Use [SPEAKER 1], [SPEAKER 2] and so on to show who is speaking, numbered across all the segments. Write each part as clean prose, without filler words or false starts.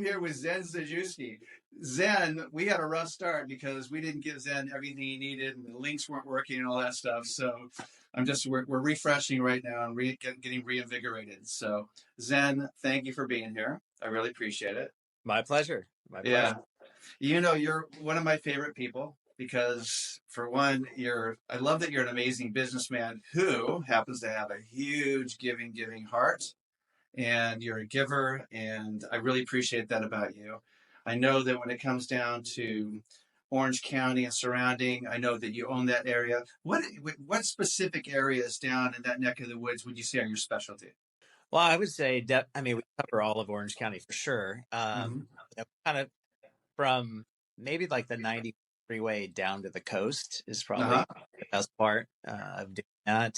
[SPEAKER 1] here with Zen Ziejewski. Zen, we had a rough start because we didn't give Zen everything he needed, and the links weren't working and all that stuff. So we're refreshing right now and getting reinvigorated. So Zen, thank you for being here. I really appreciate it.
[SPEAKER 2] My pleasure. My pleasure.
[SPEAKER 1] Yeah. You know, you're one of my favorite people because, for one, I love that you're an amazing businessman who happens to have a huge giving heart, and you're a giver, and I really appreciate that about you. I know that when it comes down to Orange County and surrounding, I know that you own that area. What specific areas down in that neck of the woods would you say are your specialty?
[SPEAKER 2] Well, I would say, we cover all of Orange County for sure. Kind of from maybe like the 90 freeway down to the coast is probably the best part of doing that.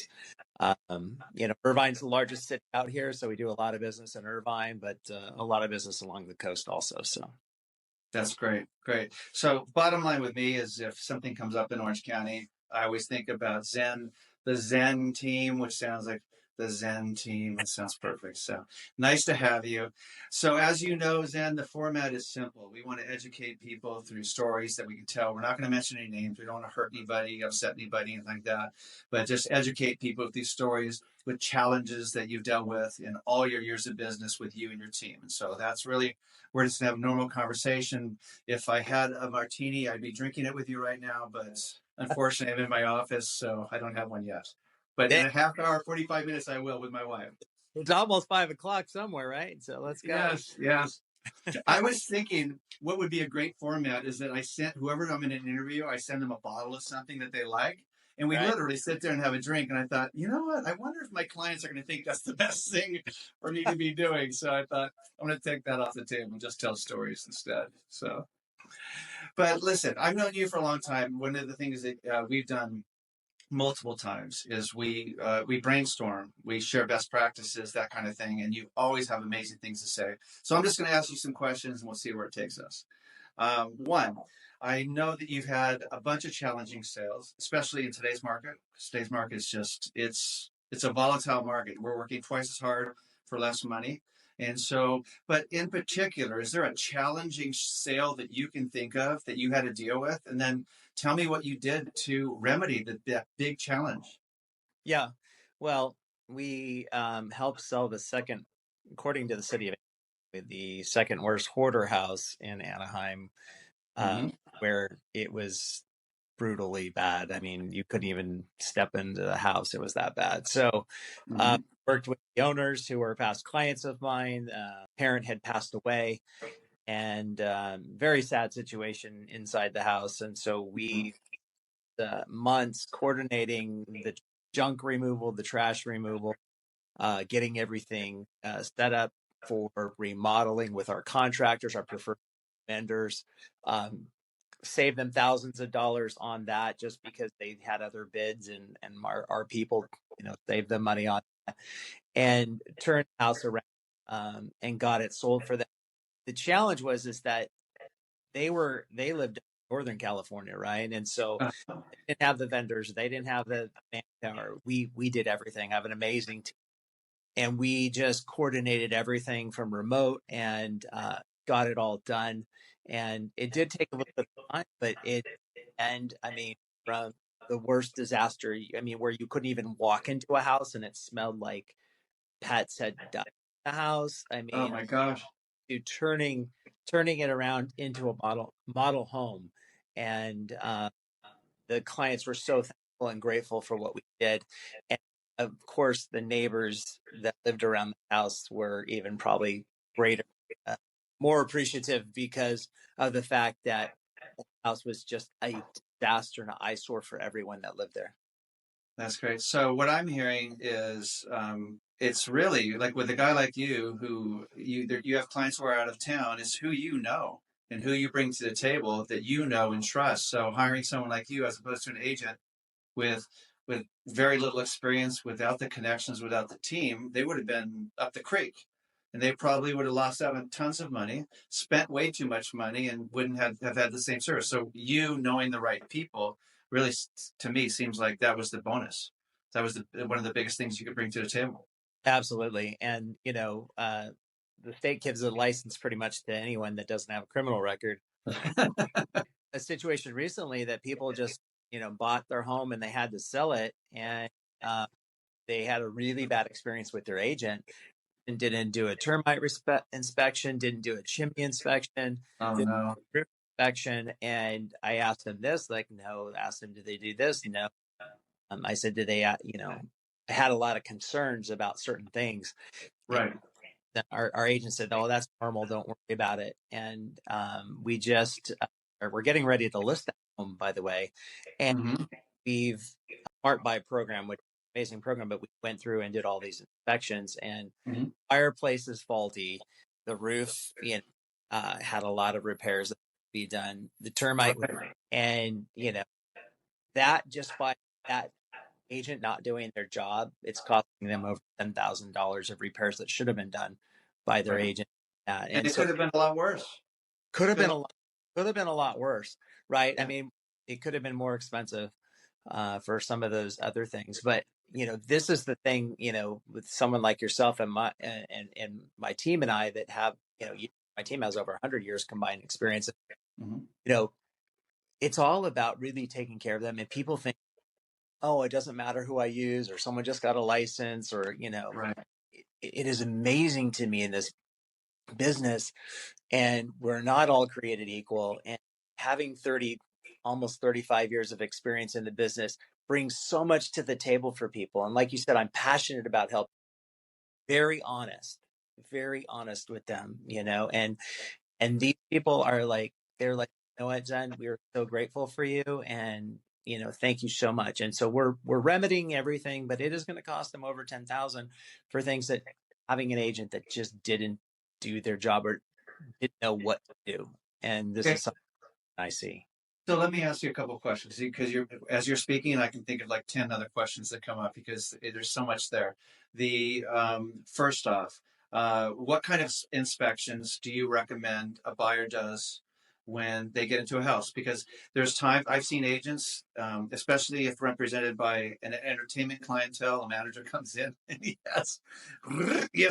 [SPEAKER 2] Irvine's the largest city out here, so we do a lot of business in Irvine, but a lot of business along the coast also. So
[SPEAKER 1] that's great. So bottom line with me is if something comes up in Orange County, I always think about Zen, the Zen team, which sounds like the Zen team. It sounds perfect. So nice to have you. So as you know, Zen, the format is simple. We want to educate people through stories that we can tell. We're not going to mention any names. We don't want to hurt anybody, upset anybody, anything like that. But just educate people with these stories, with challenges that you've dealt with in all your years of business with you and your team. And so that's really, we're just going to have a normal conversation. If I had a martini, I'd be drinking it with you right now. But unfortunately, I'm in my office, so I don't have one yet. But in a half hour, 45 minutes, I will with my wife.
[SPEAKER 2] It's almost 5 o'clock somewhere, right? So let's go.
[SPEAKER 1] Yes. I was thinking what would be a great format is that I sent whoever I'm in an interview, I send them a bottle of something that they like. And we literally sit there and have a drink. And I thought, you know what? I wonder if my clients are going to think that's the best thing for me to be doing. So I thought, I'm going to take that off the table and just tell stories instead. So, but listen, I've known you for a long time. One of the things that we've done multiple times is we brainstorm, we share best practices, that kind of thing, and you always have amazing things to say. So I'm just going to ask you some questions and we'll see where it takes us. One, I know that you've had a bunch of challenging sales, especially in today's market. Today's market is just it's a volatile market. We're working twice as hard for less money. And so, but in particular, is there a challenging sale that you can think of that you had to deal with? And then tell me what you did to remedy that big challenge.
[SPEAKER 2] Yeah. Well, we helped sell the second, according to the city of Anaheim, the second worst hoarder house in Anaheim, where it was brutally bad. I mean, you couldn't even step into the house. It was that bad. So worked with the owners who were past clients of mine. Parent had passed away, and very sad situation inside the house. And so we months coordinating the junk removal, the trash removal, getting everything set up for remodeling with our contractors, our preferred vendors, save them thousands of dollars on that just because they had other bids, and our people, saved them money on that, and turned the house around and got it sold for them. The challenge is that they lived in Northern California, right? And so they didn't have the vendors, they didn't have the manpower. We did everything. I have an amazing team, and we just coordinated everything from remote and got it all done. And it did take a little bit of time, but from the worst disaster, where you couldn't even walk into a house and it smelled like pets had died in the house.
[SPEAKER 1] Oh my gosh.
[SPEAKER 2] To turning it around into a model home. And the clients were so thankful and grateful for what we did. And of course, the neighbors that lived around the house were even probably greater, more appreciative because of the fact that the house was just a disaster and an eyesore for everyone that lived there.
[SPEAKER 1] That's great. So what I'm hearing is it's really like with a guy like you who you have clients who are out of town, is who you know and who you bring to the table that you know and trust. So hiring someone like you as opposed to an agent with very little experience, without the connections, without the team, they would have been up the creek. And they probably would have lost out on tons of money, spent way too much money, and wouldn't have had the same service. So you knowing the right people really, to me, seems like that was the bonus. That was one of the biggest things you could bring to the table.
[SPEAKER 2] Absolutely. And, the state gives a license pretty much to anyone that doesn't have a criminal record. A situation recently that people just, bought their home and they had to sell it, and they had a really bad experience with their agent and didn't do a termite inspection, didn't do a chimney inspection,
[SPEAKER 1] Oh
[SPEAKER 2] didn't
[SPEAKER 1] no.
[SPEAKER 2] do a roof inspection. And I asked them this, like, no. Asked them, did they do this? No. I said, did they, I had a lot of concerns about certain things.
[SPEAKER 1] Right.
[SPEAKER 2] And our agent said, oh, that's normal. Don't worry about it. And we just, we're getting ready to list that home, by the way. And we've Smart Buy program, which is an amazing program, but we went through and did all these inspections, and fireplace is faulty. The roof, had a lot of repairs that could be done. The termite, and that just by that agent not doing their job, it's costing them over $10,000 of repairs that should have been done by their agent.
[SPEAKER 1] And it could have been a lot worse.
[SPEAKER 2] Could have been a lot worse, right? Yeah. I mean, it could have been more expensive for some of those other things, but this is the thing, with someone like yourself and my team and I that have, my team has over 100 years combined experience. It's all about really taking care of them. And people think, oh, it doesn't matter who I use, or someone just got a license, or it is amazing to me in this business, and we're not all created equal. And having almost 35 years of experience in the business brings so much to the table for people. And like you said, I'm passionate about helping. Very honest with them, and these people are like, they're like, you know what, Zen, we're so grateful for you, and thank you so much. And so we're remedying everything, but it is going to cost them over 10,000 for things that having an agent that just didn't do their job or didn't know what to do. And this is something I see.
[SPEAKER 1] So let me ask you a couple of questions, because as you're speaking, I can think of like 10 other questions that come up, because there's so much there. The first off, what kind of inspections do you recommend a buyer does when they get into a house? Because there's times I've seen agents, especially if represented by an entertainment clientele, a manager comes in and he has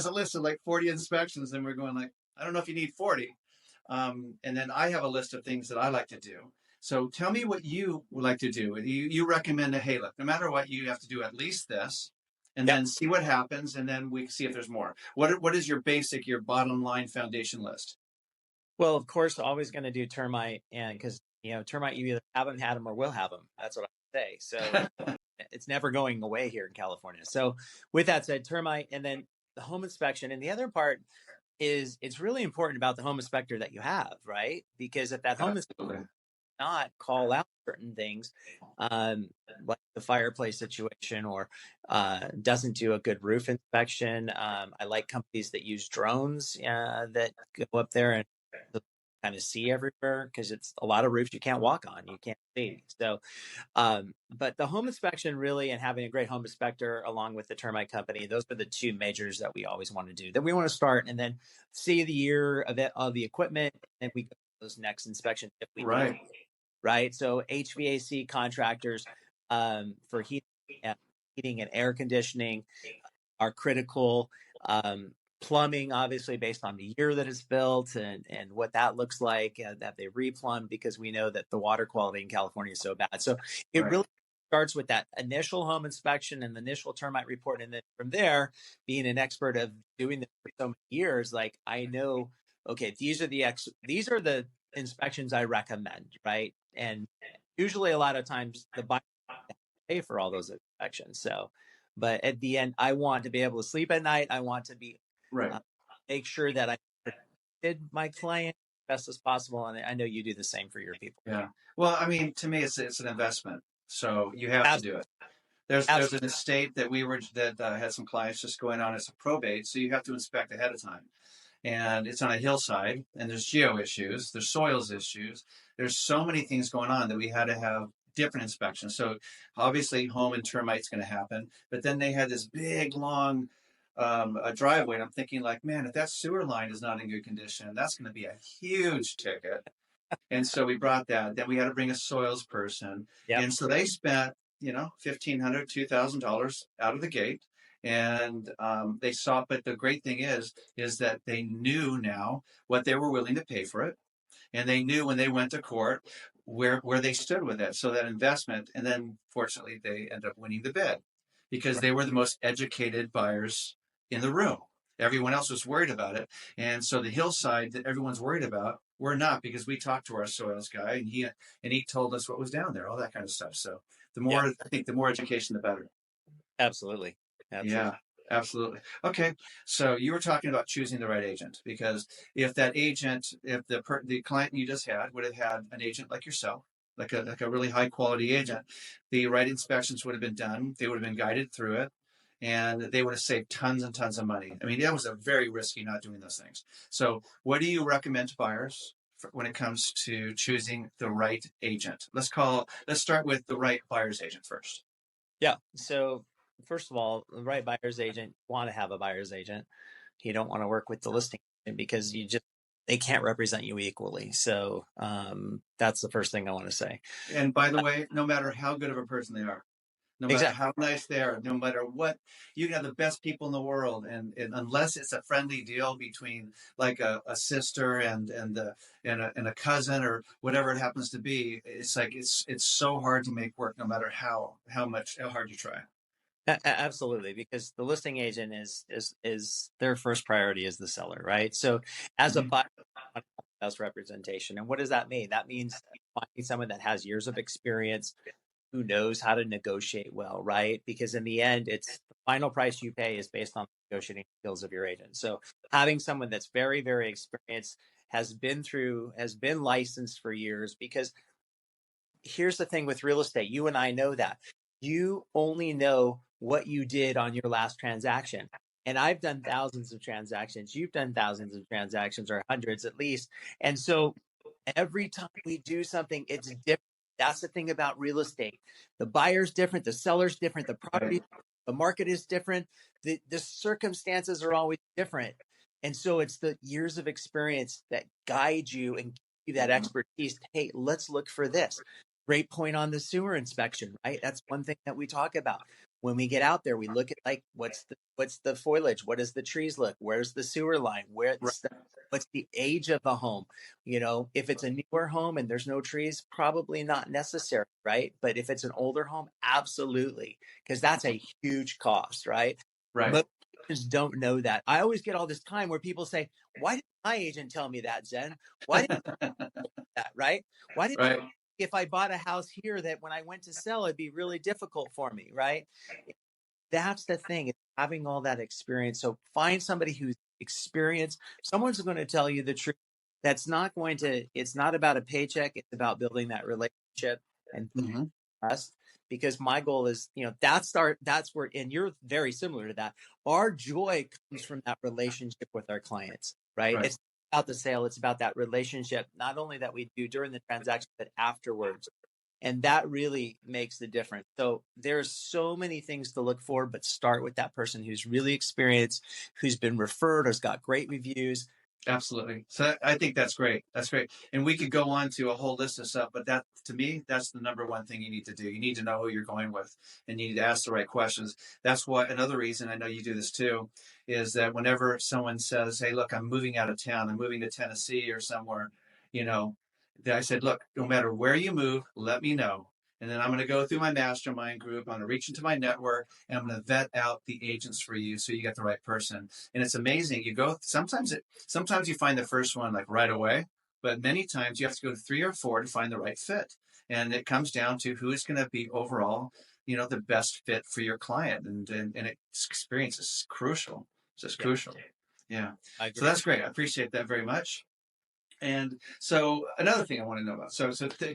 [SPEAKER 1] a list of like 40 inspections, and we're going like, I don't know if you need 40. And then I have a list of things that I like to do. So tell me what you would like to do. You recommend hey, look, no matter what, you have to do at least this, and then see what happens, and then we see if there's more. What is your bottom line foundation list?
[SPEAKER 2] Well, of course, always going to do termite, and because termite, you either haven't had them or will have them. That's what I say. So it's never going away here in California. So with that said, termite, and then the home inspection. And the other part is, it's really important about the home inspector that you have, right? Because if that home inspector not call out certain things, like the fireplace situation, or doesn't do a good roof inspection. I like companies that use drones that go up there and kind of see everywhere, because it's a lot of roofs you can't walk on, you can't see. So, but the home inspection really, and having a great home inspector along with the termite company, those are the two majors that we always want to do. Then we want to start and then see the year of the equipment, and we go to those next inspections if we need. Right. So HVAC contractors for heating and air conditioning are critical. Plumbing, obviously, based on the year that it's built and what that looks like, that they replumbed, because we know that the water quality in California is so bad. So it really starts with that initial home inspection and the initial termite report. And then from there, being an expert of doing this for so many years, like, I know, okay, these are the inspections I recommend, right? And usually a lot of times the buyer pay for all those inspections. So, but at the end, I want to be able to sleep at night. I want to be make sure that I protected my client as best as possible. And I know you do the same for your people.
[SPEAKER 1] Yeah. Well, I mean, to me, it's an investment, so you have to do it. There's an estate that had some clients just going on as a probate, so you have to inspect ahead of time. And it's on a hillside, and there's geo issues, there's soils issues, there's so many things going on that we had to have different inspections. So obviously home and termite's going to happen, but then they had this big long a driveway, and I'm thinking like, man, if that sewer line is not in good condition, that's going to be a huge ticket. And so we brought that. Then we had to bring a soils person, and so they spent $1,500, $2,000 out of the gate. And they saw, but the great thing is that they knew now what they were willing to pay for it, and they knew when they went to court where they stood with it. So that investment, and then fortunately they ended up winning the bid because they were the most educated buyers in the room. Everyone else was worried about it, and so the hillside that everyone's worried about, we're not, because we talked to our soils guy, and he told us what was down there, all that kind of stuff. So the
[SPEAKER 2] Yeah,
[SPEAKER 1] more, I think, the more education, the better.
[SPEAKER 2] absolutely. Absolutely.
[SPEAKER 1] Yeah, absolutely. Okay, so you were talking about choosing the right agent, because if that agent, if the client you just had would have had an agent like yourself, like a really high quality agent, the right inspections would have been done. They would have been guided through it, and they would have saved tons and tons of money. I mean, that was a very risky not doing those things. So, what do you recommend to buyers when it comes to choosing the right agent? Let's start with the right buyer's agent first.
[SPEAKER 2] Yeah. So first of all, the right buyer's agent, want to have a buyer's agent. You don't want to work with the listing agent because they can't represent you equally. So that's the first thing I want to say.
[SPEAKER 1] And by the way, no matter how good of a person they are, no matter
[SPEAKER 2] Exactly.
[SPEAKER 1] how nice they are, no matter what, you can have the best people in the world, and unless it's a friendly deal between like a sister and a cousin or whatever it happens to be, it's like it's so hard to make work, no matter how hard you try.
[SPEAKER 2] Absolutely, because the listing agent is their first priority is the seller, right? So as a
[SPEAKER 1] Mm-hmm.
[SPEAKER 2] buyer, you want to have the best representation. And what does that mean? That means finding someone that has years of experience, who knows how to negotiate well, right? Because in the end, it's the final price you pay is based on the negotiating skills of your agent. So having someone that's very, very experienced, has been licensed for years, because here's the thing with real estate. You and I know that you only know what you did on your last transaction. And I've done thousands of transactions. You've done thousands of transactions, or hundreds at least. And so every time we do something, it's different. That's the thing about real estate. The buyer's different, the seller's different, the
[SPEAKER 1] Right,
[SPEAKER 2] property, the market is different, the circumstances are always different. And so it's the years of experience that guide you and give you that expertise. Hey, let's look for this. Great point on the sewer inspection, right? That's one thing that we talk about. When we get out there, we look at like what's the foliage, what does the trees look, where's the sewer line,
[SPEAKER 1] right,
[SPEAKER 2] what's the age of the home. If it's a newer home and there's no trees, probably not necessary, right? But if it's an older home, absolutely, because that's a huge cost, right?
[SPEAKER 1] right,
[SPEAKER 2] Most agents don't know that. I always get all this time where people say, why didn't my agent tell me that, Zen? Why didn't that, right? Why didn't
[SPEAKER 1] right,
[SPEAKER 2] if I bought a house here that when I went to sell, it'd be really difficult for me, right? That's the thing, is having all that experience. So find somebody who's experienced. Someone's going to tell you the truth. It's not about a paycheck. It's about building that relationship and
[SPEAKER 1] mm-hmm.
[SPEAKER 2] trust. Because my goal is, that's where, and you're very similar to that. Our joy comes from that relationship with our clients, right?
[SPEAKER 1] Right.
[SPEAKER 2] It's about the sale. It's about that relationship, not only that we do during the transaction, but afterwards. And that really makes the difference. So there's so many things to look for, but start with that person who's really experienced, who's been referred, has got great reviews.
[SPEAKER 1] Absolutely. So I think that's great. That's great. And we could go on to a whole list of stuff, but that, to me, that's the number one thing you need to do. You need to know who you're going with, and you need to ask the right questions. That's why another reason, I know you do this too, is that whenever someone says, "Hey, look, I'm moving out of town. I'm moving to Tennessee or somewhere," you know, I said, "Look, no matter where you move, let me know. And then I'm going to go through my mastermind group. I'm going to reach into my network, and I'm going to vet out the agents for you so you get the right person." And it's amazing. Sometimes you find the first one like right away, but many times you have to go to 3 or 4 to find the right fit. And it comes down to who is going to be overall, the best fit for your client. And experience is crucial. It's just
[SPEAKER 2] Yeah,
[SPEAKER 1] crucial. Yeah.
[SPEAKER 2] I
[SPEAKER 1] So
[SPEAKER 2] agree.
[SPEAKER 1] that's great. I appreciate that very much. And so another thing I want to know about.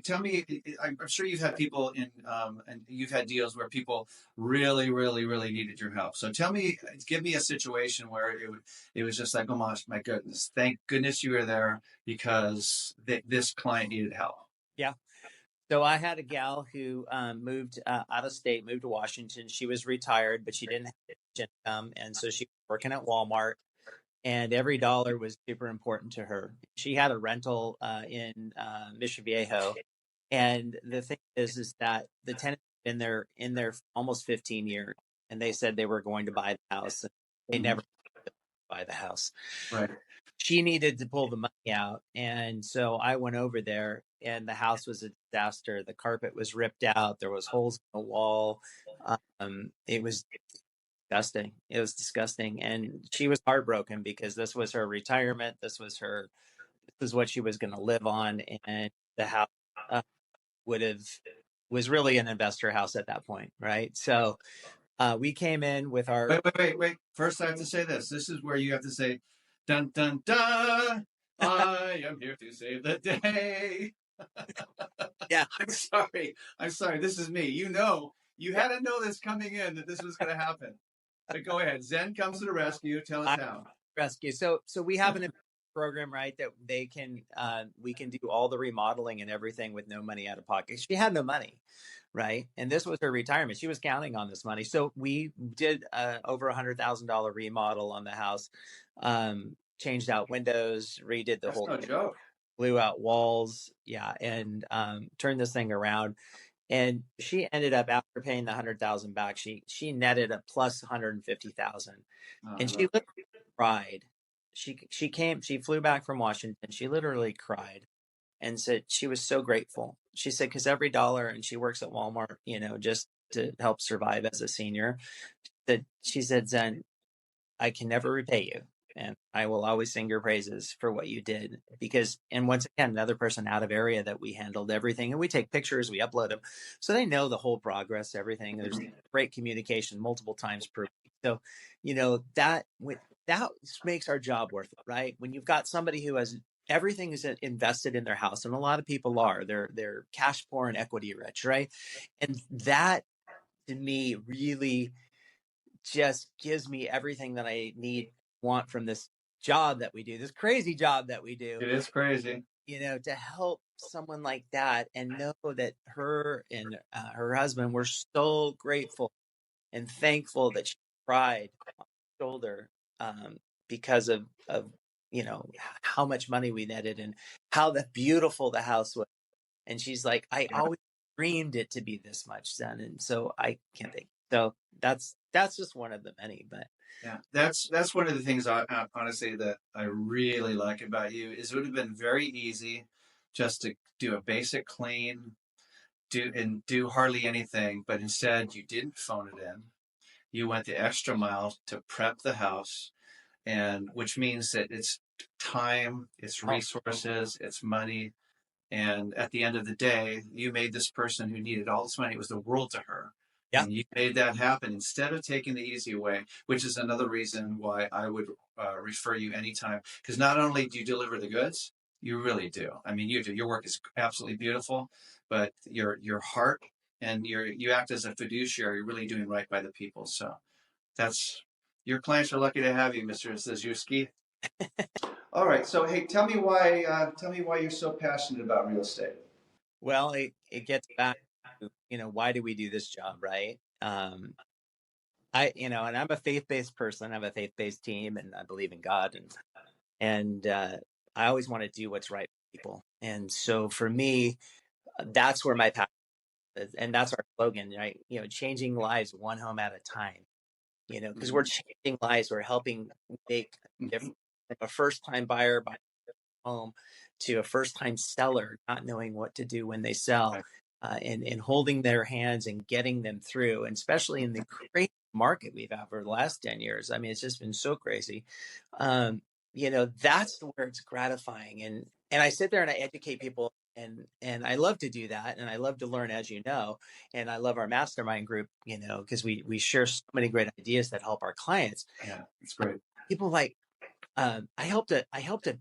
[SPEAKER 1] Tell me, I'm sure you've had people and you've had deals where people really, really, really needed your help. So give me a situation where it was just like, oh my goodness, thank goodness you were there because this client needed help.
[SPEAKER 2] Yeah. So I had a gal who moved out of state, moved to Washington. She was retired, but she didn't have income. And so she was working at Walmart, and every dollar was super important to her. She had a rental in Mission Viejo. And the thing is that the tenant been there almost 15 years. and they said they were going to buy the house. And they never buy the house.
[SPEAKER 1] Right.
[SPEAKER 2] She needed to pull the money out. And so I went over there, and the house was a disaster. The carpet was ripped out. There was holes in the wall. It was disgusting. It was disgusting. And she was heartbroken because this was her retirement. This was what she was going to live on. And the house uh, was really an investor house at that point. Right. So we came in with our.
[SPEAKER 1] Wait. First, I have to say this. This is where you have to say, dun, dun, dun. I am here to save the day.
[SPEAKER 2] Yeah.
[SPEAKER 1] I'm sorry. This is me. You had to know this coming in that this was going to happen. But go ahead. Zen comes to the rescue. Tell us how.
[SPEAKER 2] Rescue. So we have an program, right, that we can do all the remodeling and everything with no money out of pocket. She had no money, right? And this was her retirement. She was counting on this money. So we did over $100,000 remodel on the house, changed out windows, redid the whole
[SPEAKER 1] thing, joke.
[SPEAKER 2] Blew out walls, and turned this thing around. And she ended up, after paying the 100,000 back, she netted a plus 150,000, and she literally cried. She flew back from Washington. She literally cried and said she was so grateful. She said, because every dollar, and she works at Walmart, just to help survive as a senior, that she said, Zen, I can never repay you, and I will always sing your praises for what you did. And once again, another person out of area that we handled everything, and we take pictures, we upload them, so they know the whole progress, everything. There's great communication multiple times per week. So, that makes our job worth it, right? When you've got somebody who has everything is invested in their house, and a lot of people are, they're cash poor and equity rich, right? And that, to me, really just gives me everything that I want from this job that we do, this crazy job that we do.
[SPEAKER 1] It is crazy.
[SPEAKER 2] To help someone like that, and know that her and her husband were so grateful and thankful that she cried on her shoulder, because of how much money we netted and how beautiful the house was. And she's like, I always dreamed it to be this much, Zen, and so I can't think. So that's just one of the many. But
[SPEAKER 1] yeah, that's one of the things honestly that I really like about you is it would have been very easy just to do a basic clean, do hardly anything, but instead you didn't phone it in. You went the extra mile to prep the house, and which means that it's time, it's resources, it's money. And at the end of the day, you made this person who needed all this money, it was the world to her. Yeah. And you made that happen instead of taking the easy way, which is another reason why I would refer you anytime. Because not only do you deliver the goods, you really do. I mean, you do. Your work is absolutely beautiful, but your heart and you act as a fiduciary, you're really doing right by the people. So your clients are lucky to have you, Mr. Ziejewski. All right. So, hey, tell me why you're so passionate about real estate.
[SPEAKER 2] Well, it gets back to, why do we do this job, right? And I'm a faith-based person. I have a faith-based team, and I believe in God, and I always want to do what's right for people. And so for me, that's where my passion is, and that's our slogan, right? Changing lives one home at a time. Because we're changing lives, we're helping make a difference. From a first-time buyer buying a home to a first-time seller not knowing what to do when they sell, and holding their hands and getting them through, and especially in the crazy market we've had for the last 10 years. I mean, it's just been so crazy. That's where it's gratifying. And I sit there and I educate people, and I love to do that. And I love to learn, as you know, and I love our mastermind group, because we share so many great ideas that help our clients.
[SPEAKER 1] Yeah, it's great.
[SPEAKER 2] People like, I helped a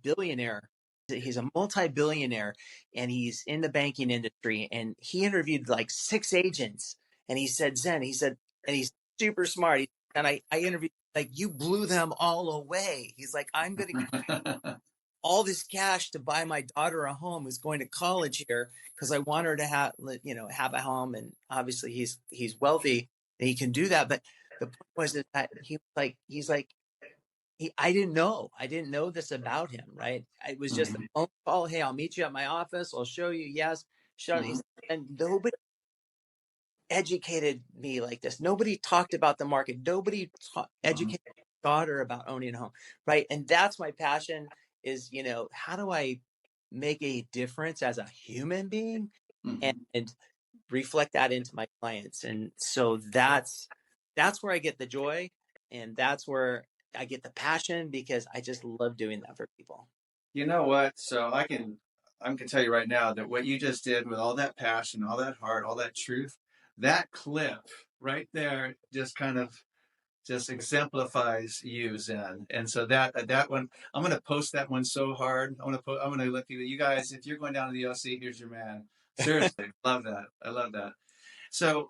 [SPEAKER 2] billionaire. He's a multi-billionaire, and he's in the banking industry, and he interviewed like 6 agents, and he said, Zen, and he's super smart. And I interviewed, like, you blew them all away. He's like, I'm going to all this cash to buy my daughter a home who's going to college here, because I want her to have a home. And obviously he's wealthy and he can do that. But the point was that I didn't know this about him, right? It was just a phone call. Hey, I'll meet you at my office. I'll show you. Yes. And nobody educated me like this. Nobody talked about the market. Nobody
[SPEAKER 1] Mhm.
[SPEAKER 2] educated my daughter about owning a home, right? And that's my passion is, how do I make a difference as a human being
[SPEAKER 1] Mhm.
[SPEAKER 2] and reflect that into my clients? And so that's where I get the joy, and that's where I get the passion because I just love doing that for people.
[SPEAKER 1] You know what? So I can tell you right now that what you just did with all that passion, all that heart, all that truth, that clip right there just kind of just exemplifies you, Zen. And so that one, I'm gonna post that one so hard. I'm gonna let you guys, if you're going down to the OC, here's your man. Seriously, love that. I love that. So,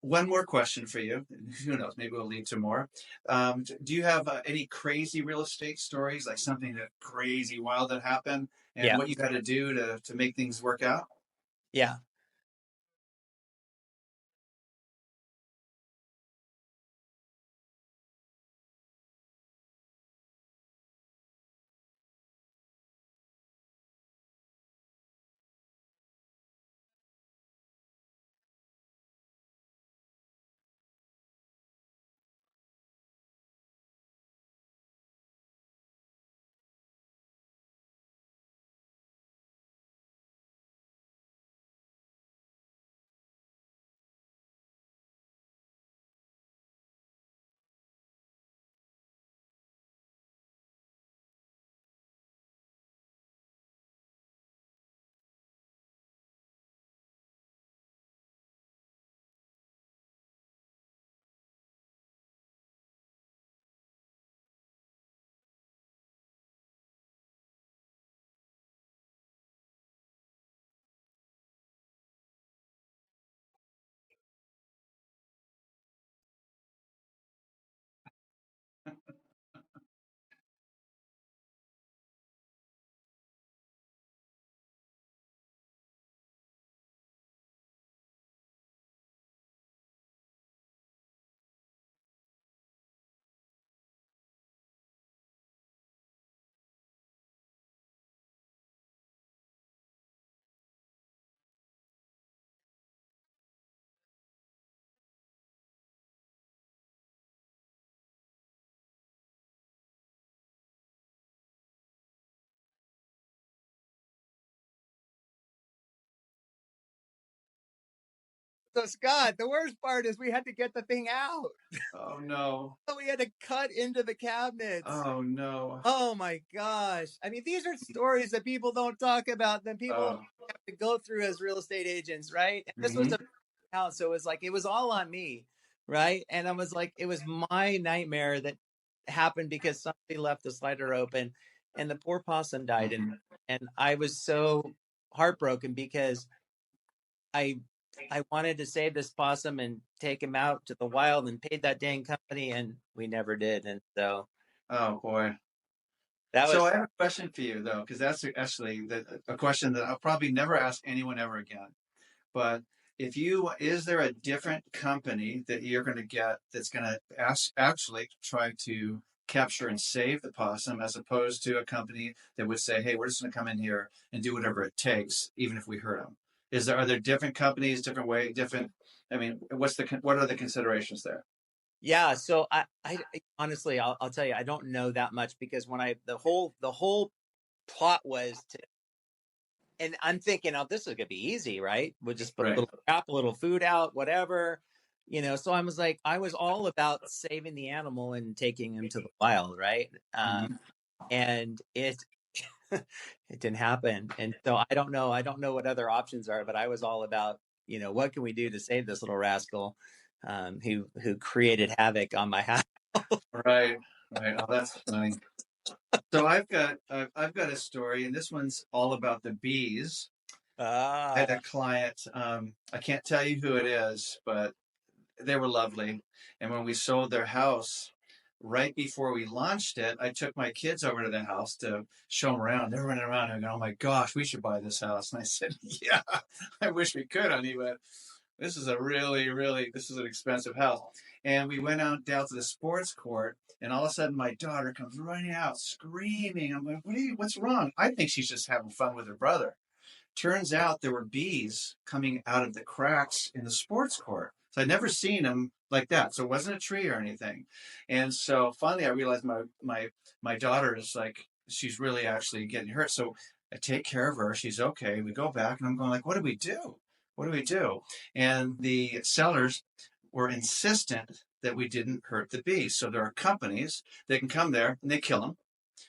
[SPEAKER 1] one more question for you. Who knows? Maybe we'll lead to more. Do you have any crazy real estate stories, like something that crazy wild that happened, and
[SPEAKER 2] Yeah.
[SPEAKER 1] what you got to do to make things work out?
[SPEAKER 2] Yeah. So Scott, the worst part is we had to get the thing out.
[SPEAKER 1] Oh no!
[SPEAKER 2] We had to cut into the cabinets.
[SPEAKER 1] Oh no!
[SPEAKER 2] Oh my gosh. I mean, these are stories that people don't talk about, that people
[SPEAKER 1] Oh.
[SPEAKER 2] have to go through as real estate agents, right? And this was
[SPEAKER 1] Hmm.
[SPEAKER 2] a house. So it was like, it was all on me, right? And I was like, it was my nightmare that happened because somebody left the slider open and the poor possum died.
[SPEAKER 1] Hmm.
[SPEAKER 2] And I was so heartbroken because I I wanted to save this possum and take him out to the wild and paid that dang company, and we never did. And so
[SPEAKER 1] Oh boy.
[SPEAKER 2] that
[SPEAKER 1] So
[SPEAKER 2] was,
[SPEAKER 1] I have a question for you though, because that's actually a question that I'll probably never ask anyone ever again. But is there a different company that you're going to get that's going to actually try to capture and save the possum as opposed to a company that would say, hey, we're just going to come in here and do whatever it takes, even if we hurt them? Are there different companies, different way, different? I mean, what are the considerations there?
[SPEAKER 2] yeah. So I honestly, I'll tell you, I don't know that much because when the whole plot was to, and I'm thinking, oh, this is gonna be easy, right? We'll just put a
[SPEAKER 1] Right.
[SPEAKER 2] little crap, a little food out, whatever, So I was like, I was all about saving the animal and taking him to the wild, right?
[SPEAKER 1] Mm-hmm.
[SPEAKER 2] And it didn't happen. And so I don't know what other options are, but I was all about, what can we do to save this little rascal, who created havoc on my house.
[SPEAKER 1] Right. Right. Oh, that's funny. So I've got a story, and this one's all about the bees. I had
[SPEAKER 2] Ah,
[SPEAKER 1] a client. I can't tell you who it is, but they were lovely. And when we sold their house, right before we launched it, I took my kids over to the house to show them around. They're running around and going, "Oh my gosh, we should buy this house." And I said, "Yeah, I wish we could, honey, but this is a really, really, this is an expensive house." And we went out down to the sports court, and all of a sudden, my daughter comes running out, screaming. I'm like, "What's wrong?" I think she's just having fun with her brother. Turns out there were bees coming out of the cracks in the sports court. So I'd never seen them like that. So it wasn't a tree or anything. And so finally I realized my daughter is like, she's really actually getting hurt. So I take care of her. She's okay. We go back and I'm going like, what do we do? What do we do? And the sellers were insistent that we didn't hurt the bees. So there are companies that can come there and they kill them.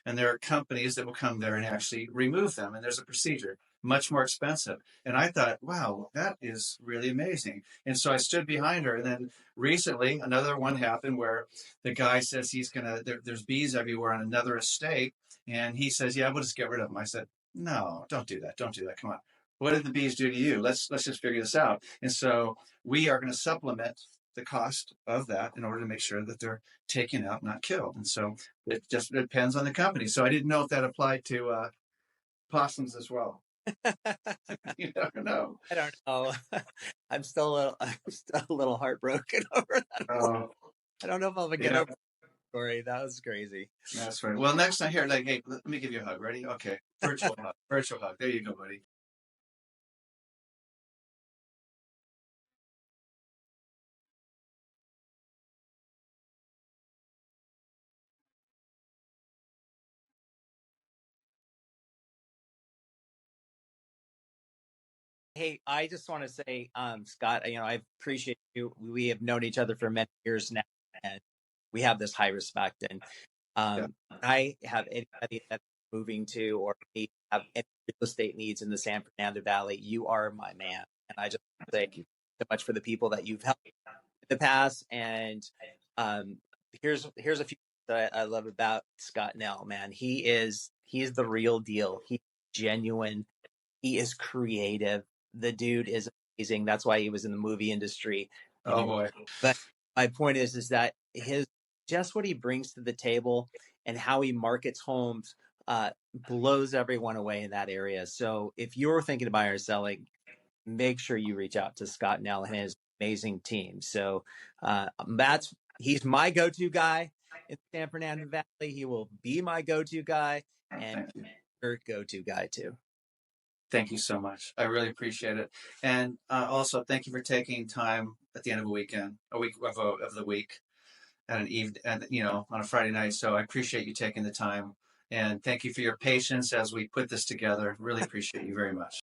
[SPEAKER 1] And there are companies that will come there and actually remove them. And there's a procedure, much more expensive. And I thought, wow, that is really amazing. And so I stood behind her. And then recently, another one happened where the guy says he's going to, there's bees everywhere on another estate. And he says, yeah, we'll just get rid of them. I said, no, don't do that. Don't do that. Come on. What did the bees do to you? Let's just figure this out. And so we are going to supplement the cost of that in order to make sure that they're taken out, not killed. And so it just depends on the company. So I didn't know if that applied to possums as well. You never know.
[SPEAKER 2] I don't know. I'm still a little heartbroken over that. I don't know if I'll ever get over the story. That was crazy.
[SPEAKER 1] That's right. Well, next time here, like, hey, let me give you a hug. Ready? Okay. Virtual hug. Virtual hug. There you go, buddy.
[SPEAKER 2] Hey, I just want to say, Scott, I appreciate you. We have known each other for many years now, and we have this high respect. And I have anybody that's moving to or have any real estate needs in the San Fernando Valley, you are my man. And I just thank you so much for the people that you've helped in the past. And here's a few that I love about Scott Nell, man. He is the real deal. He's genuine. He is creative. The dude is amazing. That's why he was in the movie industry.
[SPEAKER 1] Oh boy.
[SPEAKER 2] But my point is that just what he brings to the table and how he markets homes blows everyone away in that area. So if you're thinking of buying or selling, make sure you reach out to Scott Nell and his amazing team. So he's my go-to guy in San Fernando Valley. He will be my go-to guy and your go-to guy too.
[SPEAKER 1] Thank you so much. I really appreciate it. And also, thank you for taking time at the end of a week of the week, at an evening, on a Friday night. So I appreciate you taking the time, and thank you for your patience as we put this together. Really appreciate you very much.